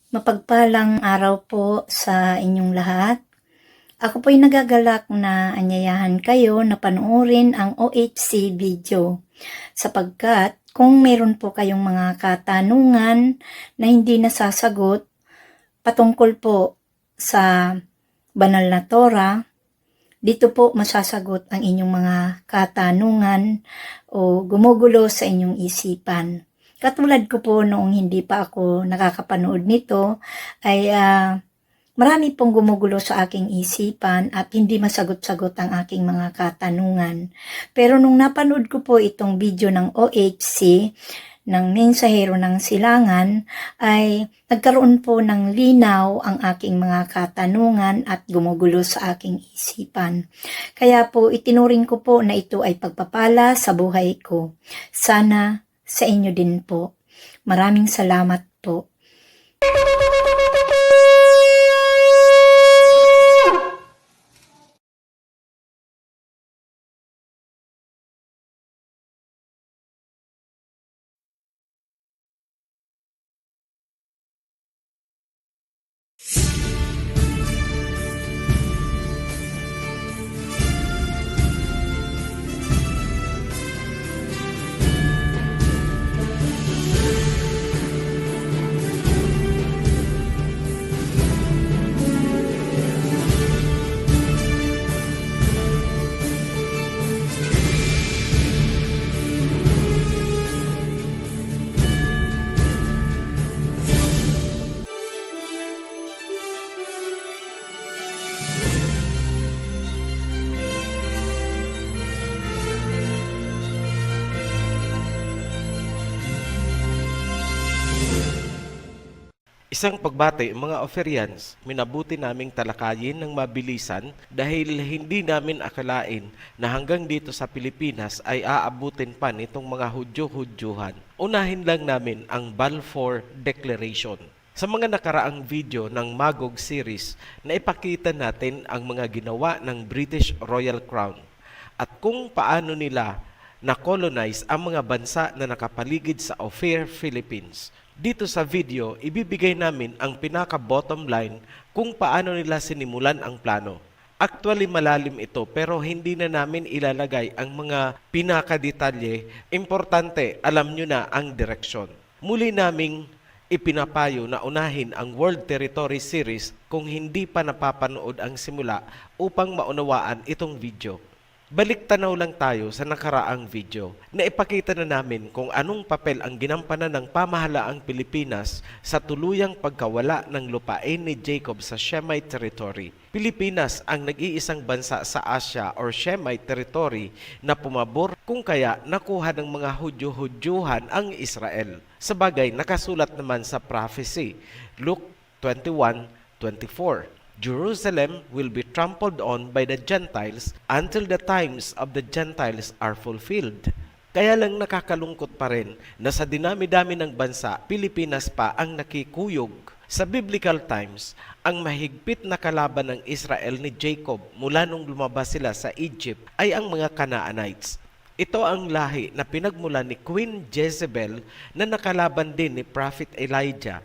Mapagpalang araw po sa inyong lahat. Ako po'y nagagalak na anyayahan kayo na panoorin ang OHC video sapagkat kung meron po kayong mga katanungan na hindi nasasagot patungkol po sa banal na Torah, dito po masasagot ang inyong mga katanungan o gumugulo sa inyong isipan. Katulad ko po noong hindi pa ako nakakapanood nito ay marami pong gumugulo sa aking isipan at hindi masagot-sagot ang aking mga katanungan. Pero nung napanood ko po itong video ng OHC, ng Mensahero ng Silangan, ay nagkaroon po ng linaw ang aking mga katanungan at gumugulo sa aking isipan. Kaya po itinuring ko po na ito ay pagpapala sa buhay ko. Sana sa inyo din po. Maraming salamat po. Isang pagbati, mga Oferians, minabuti naming talakayin ng mabilisan dahil hindi namin akalain na hanggang dito sa Pilipinas ay aabutin pa nitong mga Hudyo-Hudyuhan. Unahin lang namin ang Balfour Declaration. Sa mga nakaraang video ng Magog series, naipakita natin ang mga ginawa ng British Royal Crown at kung paano nila na-colonize ang mga bansa na nakapaligid sa Ophir, Philippines. Dito sa video, ibibigay namin ang pinaka-bottom line kung paano nila sinimulan ang plano. Actually, malalim ito pero hindi na namin ilalagay ang mga pinaka-detalye. Importante, alam nyo na ang direksyon. Muli naming ipinapayo na unahin ang World Territory Series kung hindi pa napapanood ang simula upang maunawaan itong video. Balik tanaw lang tayo sa nakaraang video na ipakita na namin kung anong papel ang ginampanan ng pamahalaang Pilipinas sa tuluyang pagkawala ng lupain ni Jacob sa Shemite territory. Pilipinas ang nag-iisang bansa sa Asia or Shemite territory na pumabor kung kaya nakuha ng mga Hudyo-Hudyuhan ang Israel. Sabagay, nakasulat naman sa prophecy, Luke 21:24. Jerusalem will be trampled on by the Gentiles until the times of the Gentiles are fulfilled. Kaya lang nakakalungkot pa rin na sa dinami-dami ng bansa, Pilipinas pa ang nakikuyog. Sa biblical times, ang mahigpit na kalaban ng Israel ni Jacob mula nung lumabas sila sa Egypt ay ang mga Canaanites. Ito ang lahi na pinagmula ni Queen Jezebel na nakalaban din ni Prophet Elijah.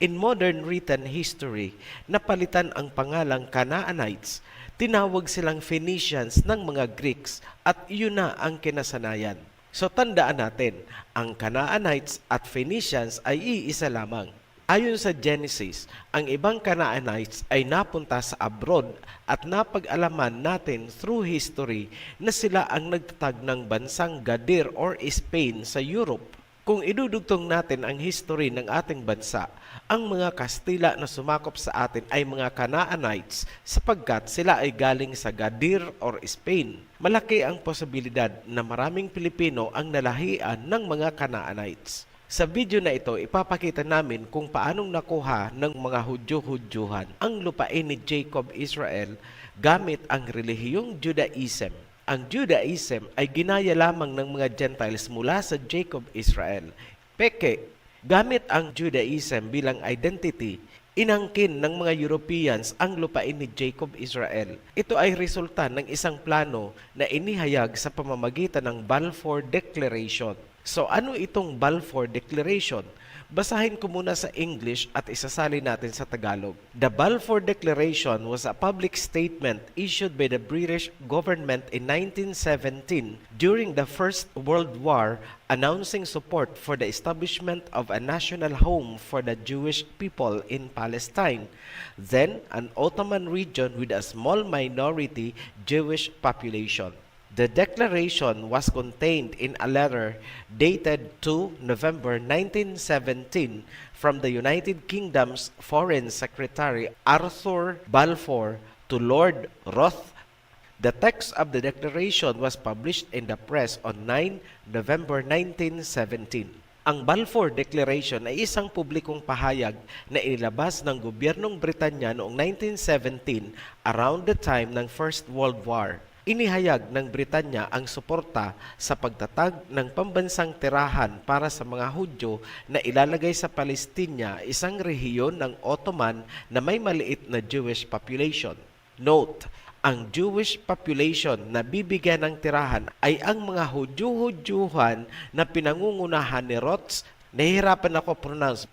In modern written history, napalitan ang pangalang Canaanites. Tinawag silang Phoenicians ng mga Greeks at iyon na ang kinasanayan. So tandaan natin, ang Canaanites at Phoenicians ay iisa lamang. Ayon sa Genesis, ang ibang Canaanites ay napunta sa abroad at napag-alaman natin through history na sila ang nagtatag ng bansang Gadir or Spain sa Europe. Kung idudugtong natin ang history ng ating bansa, ang mga Kastila na sumakop sa atin ay mga Canaanites sapagkat sila ay galing sa Gadir or Spain. Malaki ang posibilidad na maraming Pilipino ang nalahian ng mga Canaanites. Sa video na ito, ipapakita namin kung paanong nakuha ng mga Hudyo-Hudyuhan ang lupain ni Jacob Israel gamit ang relihiyong Judaism. Ang Judaism ay ginaya lamang ng mga Gentiles mula sa Jacob Israel. Peke, gamit ang Judaism bilang identity, inangkin ng mga Europeans ang lupain ni Jacob Israel. Ito ay resulta ng isang plano na inihayag sa pamamagitan ng Balfour Declaration. So ano itong Balfour Declaration? Basahin ko muna sa English at isasali natin sa Tagalog. The Balfour Declaration was a public statement issued by the British government in 1917 during the First World War, announcing support for the establishment of a national home for the Jewish people in Palestine, then an Ottoman region with a small minority Jewish population. The declaration was contained in a letter dated 2 November 1917 from the United Kingdom's Foreign Secretary Arthur Balfour to Lord Roth. The text of the declaration was published in the press on 9 November 1917. Ang Balfour Declaration ay isang publikong pahayag na inilabas ng gobyernong Britanya noong 1917 around the time ng First World War. Inihayag ng Britanya ang suporta sa pagtatag ng pambansang tirahan para sa mga Hudyo na ilalagay sa Palestina, isang rehiyon ng Ottoman na may maliit na Jewish population. Note, ang Jewish population na bibigyan ng tirahan ay ang mga Hudyo-Hudyuhan na pinangungunahan ni Roths. Nahihirapan ako pronounce.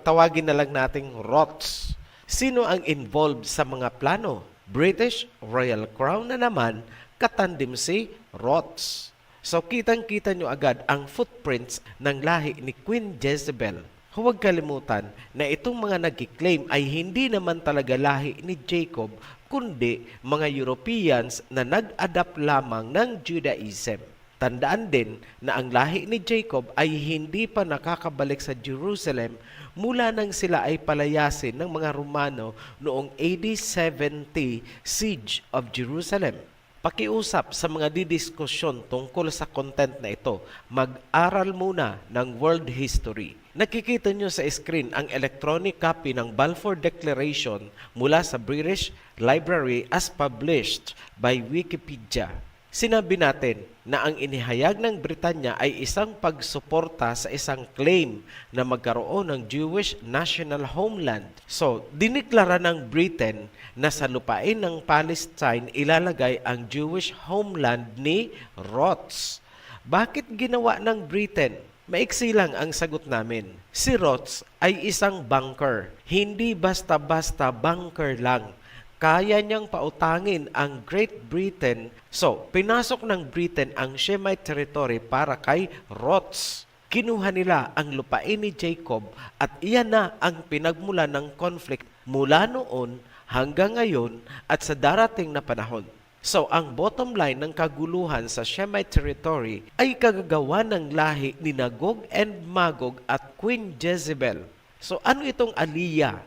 Tawagin na lang nating Roths. Sino ang involved sa mga plano? British Royal Crown na naman, katandim si Roths. So kitang-kita nyo agad ang footprints ng lahi ni Queen Jezebel. Huwag kalimutan na itong mga nag-claim ay hindi naman talaga lahi ni Jacob, kundi mga Europeans na nag-adapt lamang ng Judaism. Tandaan din na ang lahi ni Jacob ay hindi pa nakakabalik sa Jerusalem mula nang sila ay palayasin ng mga Romano noong AD 70 Siege of Jerusalem. Pakiusap sa mga didiskusyon tungkol sa content na ito, mag-aral muna ng world history. Nakikita nyo sa screen ang electronic copy ng Balfour Declaration mula sa British Library as published by Wikipedia. Sinabi natin na ang inihayag ng Britanya ay isang pagsuporta sa isang claim na magkaroon ng Jewish national homeland. So, diniklara ng Britain na sa lupain ng Palestine ilalagay ang Jewish homeland ni Roths. Bakit ginawa ng Britain? Maiksi lang ang sagot namin. Si Roths ay isang banker. Hindi basta-basta banker lang. Kaya niyang pautangin ang Great Britain. So, pinasok ng Britain ang Shemite territory para kay Roths. Kinuha nila ang lupain ni Jacob at iyan na ang pinagmula ng conflict mula noon hanggang ngayon at sa darating na panahon. So, ang bottom line ng kaguluhan sa Shemite territory ay kagagawa ng lahi ni Gog and Magog at Queen Jezebel. So, ano itong Aliyah?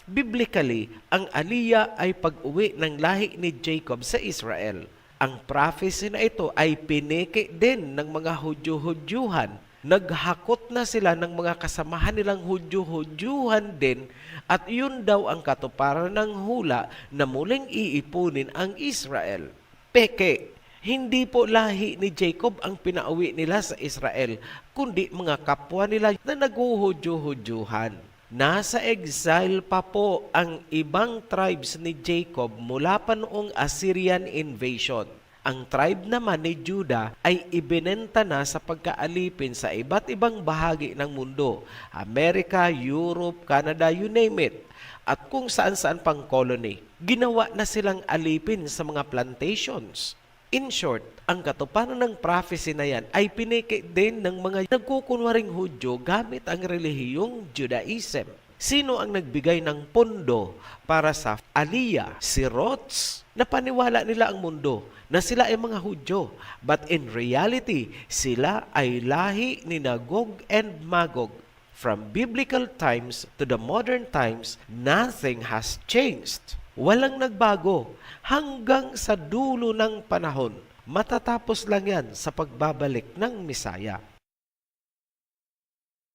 Biblically, ang Aliyah ay pag-uwi ng lahi ni Jacob sa Israel. Ang prophecy na ito ay piniki din ng mga Hudyo-Hudyuhan. Naghakot na sila ng mga kasamahan nilang Hudyo-Hudyuhan din at yun daw ang katuparan ng hula na muling iipunin ang Israel. Peke, hindi po lahi ni Jacob ang pinauwi nila sa Israel, kundi mga kapwa nila na naghuhudyo-hudyuhan. Nasa exile pa po ang ibang tribes ni Jacob mula pa noong Assyrian invasion. Ang tribe naman ni Judah ay ibinenta na sa pagkaalipin sa iba't ibang bahagi ng mundo. Amerika, Europe, Canada, you name it. At kung saan-saan pang colony. Ginawa na silang alipin sa mga plantations. In short, ang katuparan ng prophecy na yan ay piniki din ng mga nagkukunwaring Hudyo gamit ang relihiyong Judaism. Sino ang nagbigay ng pondo para sa Aliyah? Si Roths. Napaniwala nila ang mundo na sila ay mga Hudyo. But in reality, sila ay lahi ni Gog and Magog. From biblical times to the modern times, nothing has changed. Walang nagbago hanggang sa dulo ng panahon. Matatapos lang yan sa pagbabalik ng Misaya.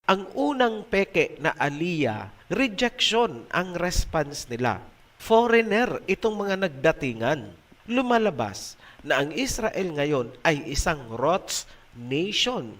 Ang unang peke na Aliyah, rejection ang response nila. Foreigner itong mga nagdatingan. Lumalabas na ang Israel ngayon ay isang Roths nation.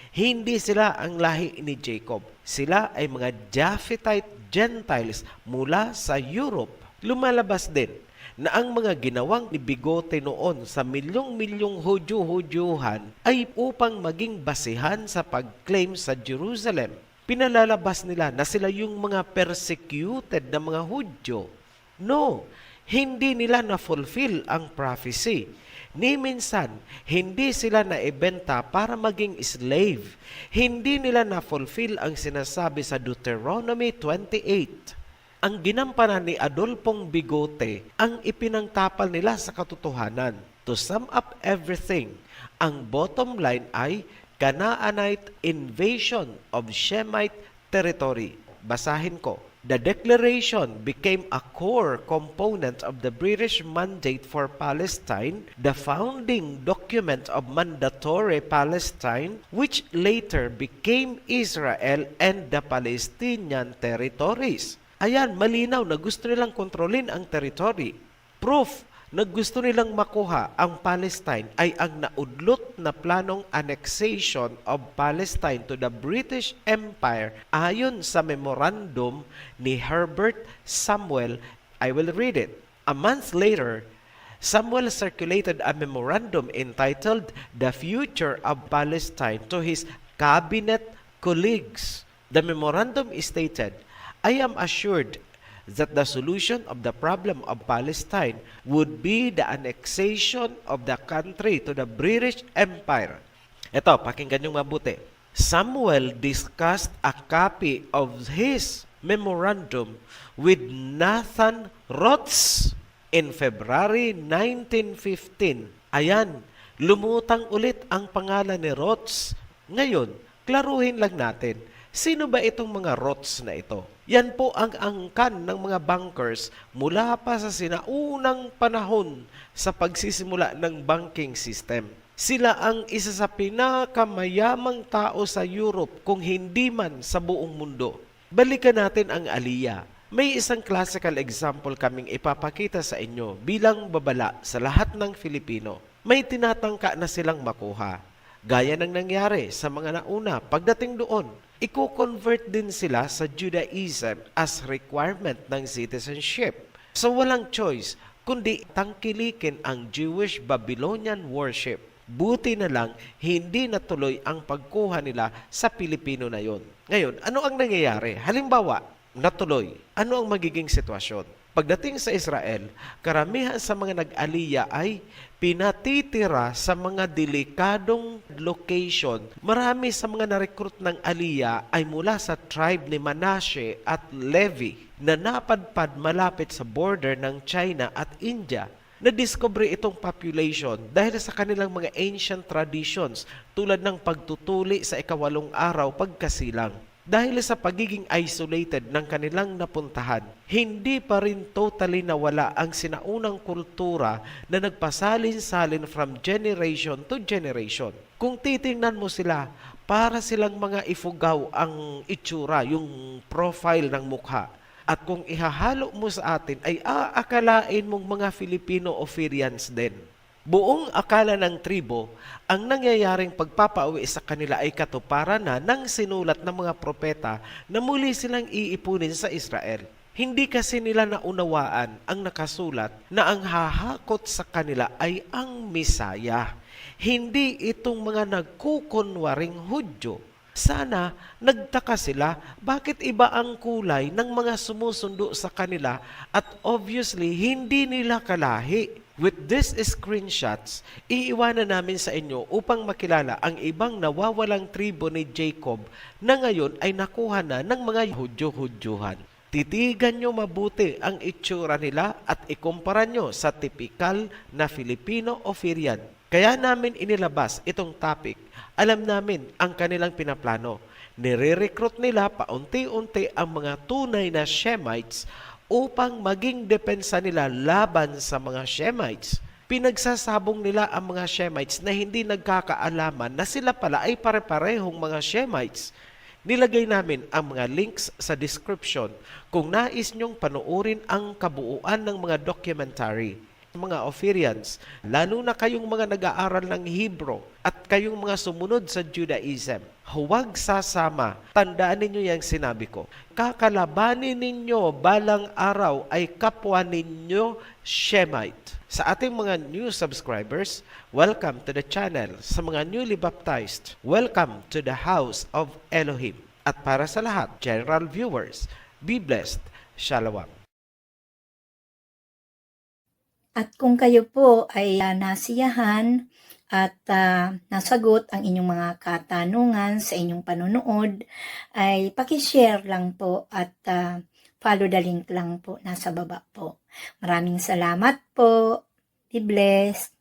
Hindi sila ang lahi ni Jacob. Sila ay mga Japhethite Gentiles mula sa Europe. Lumalabas din na ang mga ginawang ni Bigote noon sa milyong-milyong Hudyo-Hudyuhan ay upang maging basihan sa pag-claim sa Jerusalem. Pinalalabas nila na sila yung mga persecuted na mga Hudyo. No, hindi nila na-fulfill ang prophecy. Ni minsan, hindi sila naibenta para maging slave. Hindi nila na-fulfill ang sinasabi sa Deuteronomy 28. Ang ginampanan ni Adolfong Bigote ang ipinangtapal nila sa katotohanan. To sum up everything, ang bottom line ay Canaanite invasion of Shemite territory. Basahin ko. The declaration became a core component of the British mandate for Palestine, the founding document of mandatory Palestine, which later became Israel and the Palestinian territories. Ayan, malinaw na gusto nilang kontrolin ang territory. Proof na gusto nilang makuha ang Palestine ay ang naudlot na planong annexation of Palestine to the British Empire ayon sa memorandum ni Herbert Samuel. I will read it. A month later, Samuel circulated a memorandum entitled The Future of Palestine to his cabinet colleagues. The memorandum stated, I am assured that the solution of the problem of Palestine would be the annexation of the country to the British Empire. Ito, pakinggan nyo mabuti. Samuel discussed a copy of his memorandum with Nathan Rhodes in February 1915. Ayan, lumutang ulit ang pangalan ni Rhodes. Ngayon, klaruhin lang natin, sino ba itong mga Rhodes na ito? Yan po ang angkan ng mga bankers mula pa sa sinaunang panahon sa pagsisimula ng banking system. Sila ang isa sa pinakamayamang tao sa Europe kung hindi man sa buong mundo. Balikan natin ang Aliyah. May isang classical example kaming ipapakita sa inyo bilang babala sa lahat ng Filipino. May tinatangka na silang makuha. Gaya ng nangyari sa mga nauna pagdating doon. Iko-convert din sila sa Judaism as requirement ng citizenship. So walang choice kundi tangkilikin ang Jewish Babylonian worship. Buti na lang hindi natuloy ang pagkuha nila sa Pilipino na yon. Ngayon, ano ang nangyayari? Halimbawa, natuloy. Ano ang magiging sitwasyon? Pagdating sa Israel, karamihan sa mga nag-Aliyah ay pinatitira sa mga delikadong location. Marami sa mga na-recruit ng Aliyah ay mula sa tribe ni Manasseh at Levi na napadpad malapit sa border ng China at India. Na-discover itong population dahil sa kanilang mga ancient traditions tulad ng pagtutuli sa ikawalong araw pagkasilang. Dahil sa pagiging isolated ng kanilang napuntahan, hindi pa rin totally nawala ang sinaunang kultura na nagpasalin-salin from generation to generation. Kung titingnan mo sila, para silang mga ifugaw ang itsura, yung profile ng mukha. At kung ihahalo mo sa atin, ay aakalain mong mga Filipino o Syrians din. Buong akala ng tribo, ang nangyayaring pagpapauwi sa kanila ay katuparan na ng sinulat ng mga propeta na muli silang iipunin sa Israel. Hindi kasi nila naunawaan ang nakasulat na ang hahakot sa kanila ay ang Misaya. Hindi itong mga nagkukunwaring Hudyo. Sana nagtaka sila bakit iba ang kulay ng mga sumusundo sa kanila at obviously hindi nila kalahi. With these screenshots, iiwanan namin sa inyo upang makilala ang ibang nawawalang tribo ni Jacob na ngayon ay nakuha na ng mga Hudyo-Hudyuhan. Titigan nyo mabuti ang itsura nila at ikumpara nyo sa tipikal na Filipino o Syrian. Kaya namin inilabas itong topic. Alam namin ang kanilang pinaplano. Nire-recruit nila paunti-unti ang mga tunay na Shemites upang maging depensa nila laban sa mga Shemites. Pinagsasabong nila ang mga Shemites na hindi nagkakaalaman na sila pala ay pare-parehong mga Shemites. Nilagay namin ang mga links sa description kung nais nyong panoorin ang kabuuan ng mga documentary. Mga Ophirians, lalo na kayong mga nag-aaral ng Hebrew at kayong mga sumunod sa Judaism, huwag sasama. Tandaan ninyo yung sinabi ko. Kakalabanin ninyo balang araw ay kapwa ninyo Shemite. Sa ating mga new subscribers, welcome to the channel. Sa mga newly baptized, welcome to the house of Elohim. At para sa lahat, general viewers, be blessed. Shalom. At kung kayo po ay nasiyahan at nasagot ang inyong mga katanungan sa inyong panonood, ay pakishare lang po at follow the link lang po nasa baba po. Maraming salamat po. Be blessed.